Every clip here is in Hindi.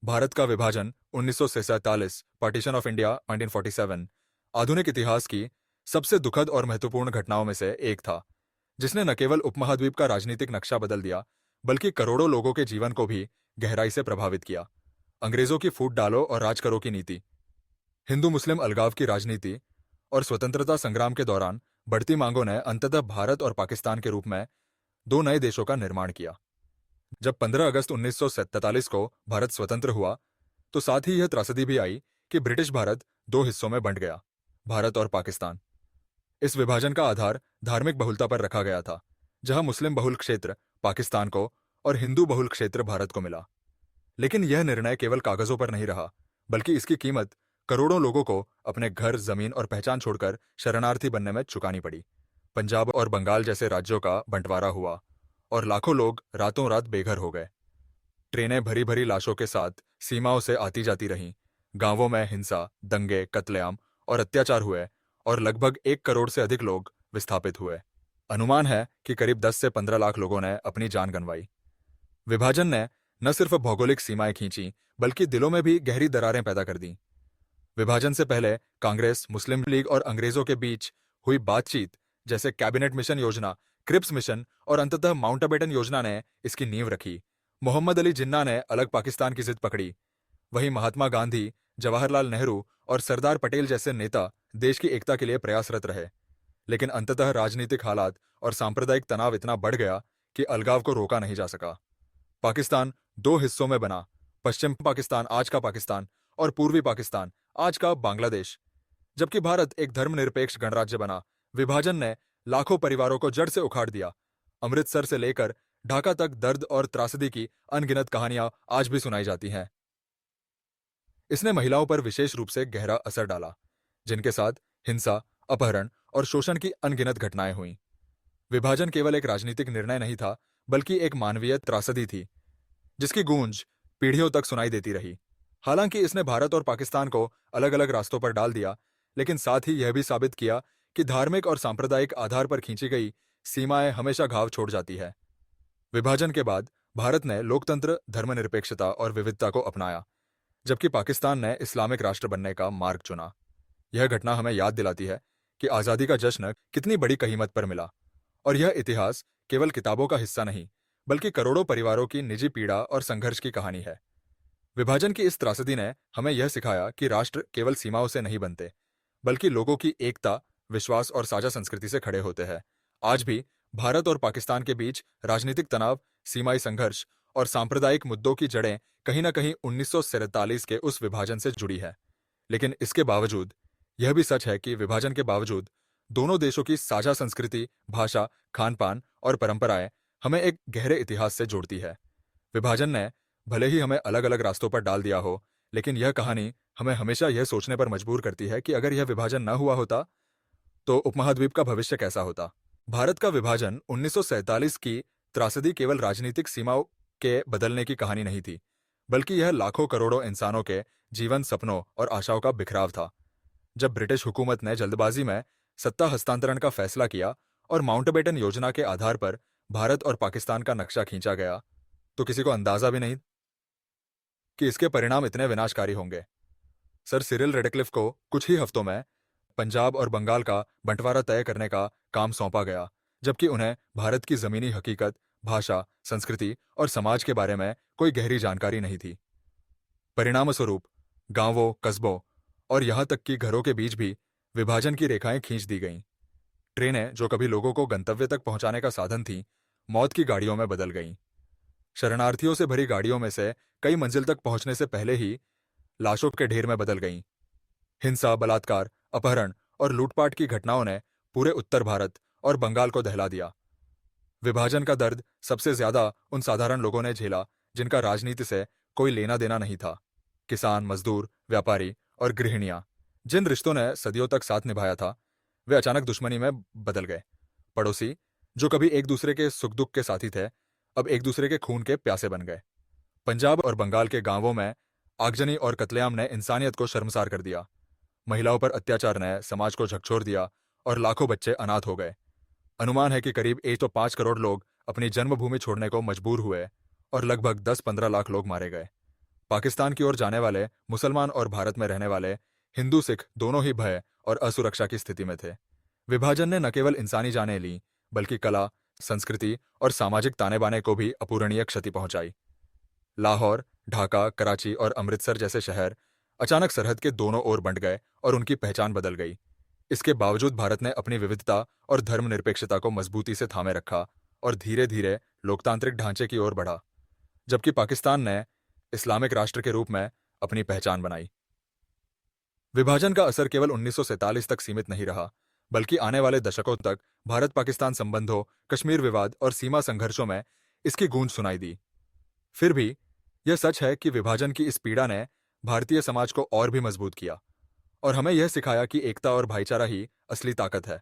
भारत का विभाजन 1947 पार्टीशन ऑफ इंडिया 1947 आधुनिक इतिहास की सबसे दुखद और महत्वपूर्ण घटनाओं में से एक था, जिसने न केवल उपमहाद्वीप का राजनीतिक नक्शा बदल दिया, बल्कि करोड़ों लोगों के जीवन को भी गहराई से प्रभावित किया। अंग्रेजों की फूट डालो और राज करो की नीति, हिंदू मुस्लिम अलगाव की राजनीति और स्वतंत्रता संग्राम के दौरान बढ़ती मांगों ने अंततः भारत और पाकिस्तान के रूप में दो नए देशों का निर्माण किया। जब 15 अगस्त 1947 को भारत स्वतंत्र हुआ, तो साथ ही यह त्रासदी भी आई कि ब्रिटिश भारत दो हिस्सों में बंट गया, भारत और पाकिस्तान। इस विभाजन का आधार धार्मिक बहुलता पर रखा गया था, जहां मुस्लिम बहुल क्षेत्र पाकिस्तान को और हिंदू बहुल क्षेत्र भारत को मिला। लेकिन यह निर्णय केवल कागजों पर नहीं रहा, बल्कि इसकी कीमत करोड़ों लोगों को अपने घर, जमीन और पहचान छोड़कर शरणार्थी बनने में चुकानी पड़ी। पंजाब और बंगाल जैसे राज्यों का बंटवारा हुआ और लाखों लोग रातों रात बेघर हो गए। ट्रेनें भरी भरी लाशों के साथ सीमाओं से आती जाती रहीं। गांवों में हिंसा, दंगे, कत्लेआम और अत्याचार हुए और लगभग 1 करोड़ से अधिक लोग विस्थापित हुए। अनुमान है कि करीब 10 से 15 लाख लोगों ने अपनी जान गंवाई। विभाजन ने न सिर्फ भौगोलिक सीमाएं खींची, बल्कि दिलों में भी गहरी दरारें पैदा कर दी। विभाजन से पहले कांग्रेस, मुस्लिम लीग और अंग्रेजों के बीच हुई बातचीत, जैसे कैबिनेट मिशन योजना, क्रिप्स मिशन और अंततः माउंटबेटन योजना ने इसकी नींव रखी। मोहम्मद अली जिन्ना ने अलग पाकिस्तान की जिद पकड़ी। वहीं महात्मा गांधी, जवाहरलाल नेहरू और सरदार पटेल जैसे नेता देश की एकता के लिए प्रयासरत रहे। लेकिन अंततः राजनीतिक हालात और सांप्रदायिक तनाव इतना बढ़ गया कि अलगाव को रोका नहीं जा सका। पाकिस्तान दो हिस्सों में बना, पश्चिम पाकिस्तान आज का पाकिस्तान और पूर्वी पाकिस्तान आज का बांग्लादेश। जबकि भारत एक धर्मनिरपेक्ष गणराज्य बना। विभाजन ने लाखों परिवारों को जड़ से उखाड़ दिया। अमृतसर से लेकर ढाका तक दर्द और त्रासदी की अनगिनत कहानियां आज भी सुनाई जाती हैं। इसने महिलाओं पर विशेष रूप से गहरा असर डाला, जिनके साथ हिंसा, अपहरण और शोषण की अनगिनत घटनाएं हुईं। विभाजन केवल एक राजनीतिक निर्णय नहीं था, बल्कि एक मानवीय त्रासदी थी, जिसकी गूंज पीढ़ियों तक सुनाई देती रही। हालांकि इसने भारत और पाकिस्तान को अलग अलग रास्तों पर डाल दिया, लेकिन साथ ही यह भी साबित किया कि धार्मिक और सांप्रदायिक आधार पर खींची गई सीमाएं हमेशा घाव छोड़ जाती है। विभाजन के बाद भारत ने लोकतंत्र, धर्मनिरपेक्षता और विविधता को अपनाया, जबकि पाकिस्तान ने इस्लामिक राष्ट्र बनने का मार्ग चुना। यह घटना हमें याद दिलाती है कि आजादी का जश्न कितनी बड़ी कीमत पर मिला, और यह इतिहास केवल किताबों का हिस्सा नहीं, बल्कि करोड़ों परिवारों की निजी पीड़ा और संघर्ष की कहानी है। विभाजन की इस त्रासदी ने हमें यह सिखाया कि राष्ट्र केवल सीमाओं से नहीं बनते, बल्कि लोगों की एकता, विश्वास और साझा संस्कृति से खड़े होते हैं। आज भी भारत और पाकिस्तान के बीच राजनीतिक तनाव, सीमाई संघर्ष और सांप्रदायिक मुद्दों की जड़ें कहीं न कहीं 1947 के उस विभाजन से जुड़ी है। लेकिन इसके बावजूद यह भी सच है कि विभाजन के बावजूद दोनों देशों की साझा संस्कृति, भाषा, खान-पान और परंपराएं हमें एक गहरे इतिहास से जोड़ती है। विभाजन ने भले ही हमें अलग-अलग रास्तों पर डाल दिया हो, लेकिन यह कहानी हमें हमेशा यह सोचने पर मजबूर करती है कि अगर यह विभाजन न हुआ होता, तो उपमहाद्वीप का भविष्य कैसा होता। भारत का विभाजन 1947 की त्रासदी केवल राजनीतिक सीमाओं के बदलने की कहानी नहीं थी, बल्कि यह लाखों करोड़ों इंसानों के जीवन, सपनों और आशाओं का बिखराव था। जब ब्रिटिश हुकूमत ने जल्दबाजी में सत्ता हस्तांतरण का फैसला किया और माउंटबेटन योजना के आधार पर भारत और पाकिस्तान का नक्शा खींचा गया, तो किसी को अंदाजा भी नहीं कि इसके परिणाम इतने विनाशकारी होंगे। सर सिरिल रेडक्लिफ को कुछ ही हफ्तों में पंजाब और बंगाल का बंटवारा तय करने का काम सौंपा गया, जबकि उन्हें भारत की जमीनी हकीकत, भाषा, संस्कृति और समाज के बारे में कोई गहरी जानकारी नहीं थी। परिणामस्वरूप गांवों, कस्बों और यहां तक कि घरों के बीच भी विभाजन की रेखाएं खींच दी गईं। ट्रेनें, जो कभी लोगों को गंतव्य तक पहुंचाने का साधन थीं, मौत की गाड़ियों में बदल गईं। शरणार्थियों से भरी गाड़ियों में से कई मंजिल तक पहुंचने से पहले ही लाशों के ढेर में बदल गईं। हिंसा, बलात्कार, अपहरण और लूटपाट की घटनाओं ने पूरे उत्तर भारत और बंगाल को दहला दिया। विभाजन का दर्द सबसे ज्यादा उन साधारण लोगों ने झेला जिनका राजनीति से कोई लेना देना नहीं था। किसान, मजदूर, व्यापारी और गृहिणियां, जिन रिश्तों ने सदियों तक साथ निभाया था, वे अचानक दुश्मनी में बदल गए। पड़ोसी, जो कभी एक दूसरे के सुख दुख के साथी थे, अब एक दूसरे के खून के प्यासे बन गए। पंजाब और बंगाल के गांवों में आगजनी और कत्लेआम ने इंसानियत को शर्मसार कर दिया। महिलाओं पर अत्याचार ने समाज को झकझोर दिया और लाखों बच्चे अनाथ हो गए। अनुमान है कि करीब 105 करोड़ लोग अपनी जन्मभूमि छोड़ने को मजबूर हुए और लगभग 10-15 लाख लोग मारे गए। पाकिस्तान की ओर जाने वाले मुसलमान और भारत में रहने वाले हिंदू सिख दोनों ही भय और असुरक्षा की स्थिति में थे। विभाजन ने न केवल इंसानी जानें ली, बल्कि कला, संस्कृति और सामाजिक ताने बाने को भी अपूरणीय क्षति पहुंचाई। लाहौर, ढाका, कराची और अमृतसर जैसे शहर अचानक सरहद के दोनों ओर बंट गए और उनकी पहचान बदल गई। इसके बावजूद भारत ने अपनी विविधता और धर्मनिरपेक्षता को मजबूती से थामे रखा और धीरे धीरे लोकतांत्रिक ढांचे की ओर बढ़ा, जबकि पाकिस्तान ने इस्लामिक राष्ट्र के रूप में अपनी पहचान बनाई। विभाजन का असर केवल 1947 तक सीमित नहीं रहा, बल्कि आने वाले दशकों तक भारत पाकिस्तान संबंधों, कश्मीर विवाद और सीमा संघर्षों में इसकी गूंज सुनाई दी। फिर भी यह सच है कि विभाजन की इस पीड़ा ने भारतीय समाज को और भी मजबूत किया और हमें यह सिखाया कि एकता और भाईचारा ही असली ताकत है।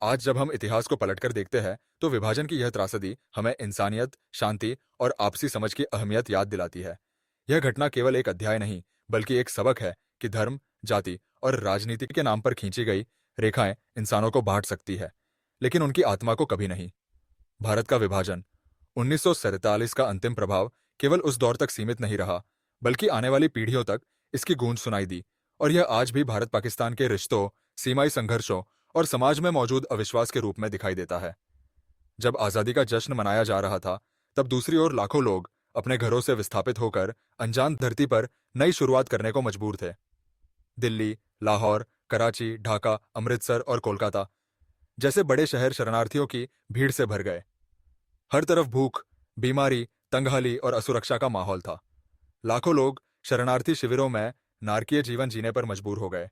आज जब हम इतिहास को पलटकर देखते हैं तो विभाजन की यह त्रासदी हमें इंसानियत, शांति और आपसी समझ की अहमियत याद दिलाती है। यह घटना केवल एक अध्याय नहीं, बल्कि एक सबक है कि धर्म, जाति और राजनीति के नाम पर खींची गई रेखाएं इंसानों को बांट सकती है, लेकिन उनकी आत्मा को कभी नहीं। भारत का विभाजन 1947 का अंतिम प्रभाव केवल उस दौर तक सीमित नहीं रहा, बल्कि आने वाली पीढ़ियों तक इसकी गूंज सुनाई दी और यह आज भी भारत पाकिस्तान के रिश्तों, सीमाई संघर्षों और समाज में मौजूद अविश्वास के रूप में दिखाई देता है। जब आजादी का जश्न मनाया जा रहा था, तब दूसरी ओर लाखों लोग अपने घरों से विस्थापित होकर अनजान धरती पर नई शुरुआत करने को मजबूर थे। दिल्ली, लाहौर, कराची, ढाका, अमृतसर और कोलकाता जैसे बड़े शहर शरणार्थियों की भीड़ से भर गए। हर तरफ भूख, बीमारी, तंगहाली और असुरक्षा का माहौल था। लाखों लोग शरणार्थी शिविरों में नारकीय जीवन जीने पर मजबूर हो गए।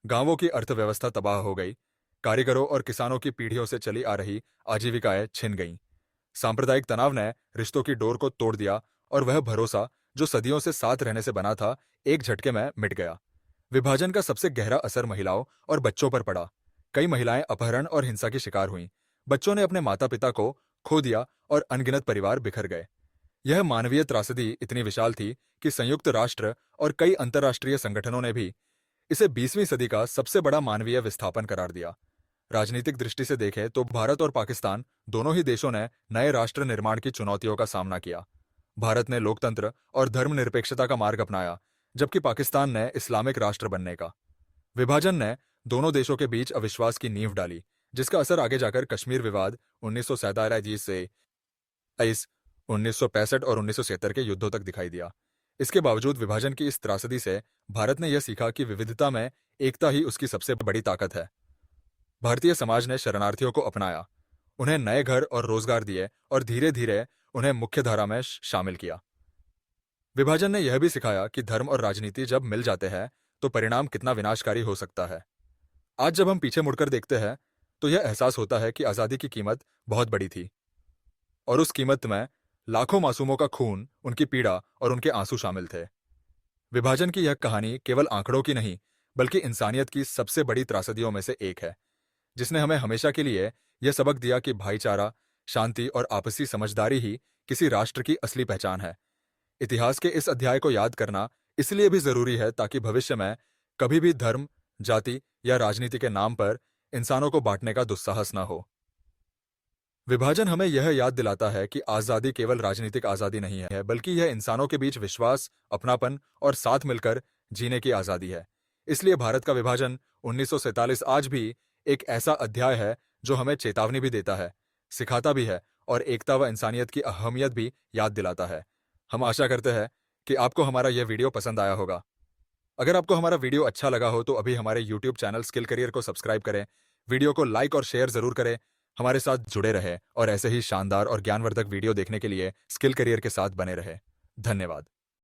गांवों की अर्थव्यवस्था तबाह हो गई। कारीगरों और किसानों की पीढ़ियों से चली आ रही आजीविकाएं छिन गईं। सांप्रदायिक तनाव ने रिश्तों की डोर को तोड़ दिया और वह भरोसा जो सदियों से साथ रहने से बना था, एक झटके में मिट गया। विभाजन का सबसे गहरा असर महिलाओं और बच्चों पर पड़ा। कई महिलाएं अपहरण और हिंसा की शिकार हुईं। बच्चों ने अपने माता पिता को खो दिया और अनगिनत परिवार बिखर गए। यह मानवीय त्रासदी इतनी विशाल थी कि संयुक्त राष्ट्र और कई अंतर्राष्ट्रीय संगठनों ने भी इसे 20वीं सदी का सबसे बड़ा मानवीय विस्थापन करार दिया। राजनीतिक दृष्टि से देखें तो भारत और पाकिस्तान दोनों ही देशों ने नए राष्ट्र निर्माण की चुनौतियों का सामना किया। भारत ने लोकतंत्र और धर्मनिरपेक्षता का मार्ग अपनाया, जबकि पाकिस्तान ने इस्लामिक राष्ट्र बनने का। विभाजन ने दोनों देशों के बीच अविश्वास की नींव डाली, जिसका असर आगे जाकर कश्मीर विवाद 1947 से 1965 और 1970 के युद्धों तक दिखाई दिया। इसके बावजूद विभाजन की इस त्रासदी से भारत ने यह सीखा कि विविधता में एकता ही उसकी सबसे बड़ी ताकत है। भारतीय समाज ने शरणार्थियों को अपनाया, उन्हें नए घर और रोजगार दिए और धीरे धीरे उन्हें मुख्यधारा में शामिल किया। विभाजन ने यह भी सिखाया कि धर्म और राजनीति जब मिल जाते हैं तो परिणाम कितना विनाशकारी हो सकता है। आज जब हम पीछे मुड़कर देखते हैं तो यह एहसास होता है कि आजादी की कीमत बहुत बड़ी थी और उस कीमत में लाखों मासूमों का खून, उनकी पीड़ा और उनके आंसू शामिल थे। विभाजन की यह कहानी केवल आंकड़ों की नहीं, बल्कि इंसानियत की सबसे बड़ी त्रासदियों में से एक है, जिसने हमें हमेशा के लिए यह सबक दिया कि भाईचारा, शांति और आपसी समझदारी ही किसी राष्ट्र की असली पहचान है। इतिहास के इस अध्याय को याद करना इसलिए भी जरूरी है ताकि भविष्य में कभी भी धर्म, जाति या राजनीति के नाम पर इंसानों को बांटने का दुस्साहस न हो। विभाजन हमें यह याद दिलाता है कि आजादी केवल राजनीतिक आजादी नहीं है, बल्कि यह इंसानों के बीच विश्वास, अपनापन और साथ मिलकर जीने की आजादी है। इसलिए भारत का विभाजन 1947 आज भी एक ऐसा अध्याय है जो हमें चेतावनी भी देता है, सिखाता भी है और एकता व इंसानियत की अहमियत भी याद दिलाता है। हम आशा करते हैं कि आपको हमारा यह वीडियो पसंद आया होगा। अगर आपको हमारा वीडियो अच्छा लगा हो तो अभी हमारे YouTube चैनल स्किल करियर को सब्सक्राइब करें, वीडियो को लाइक और शेयर जरूर करें। हमारे साथ जुड़े रहें और ऐसे ही शानदार और ज्ञानवर्धक वीडियो देखने के लिए स्किल करियर के साथ बने रहें। धन्यवाद।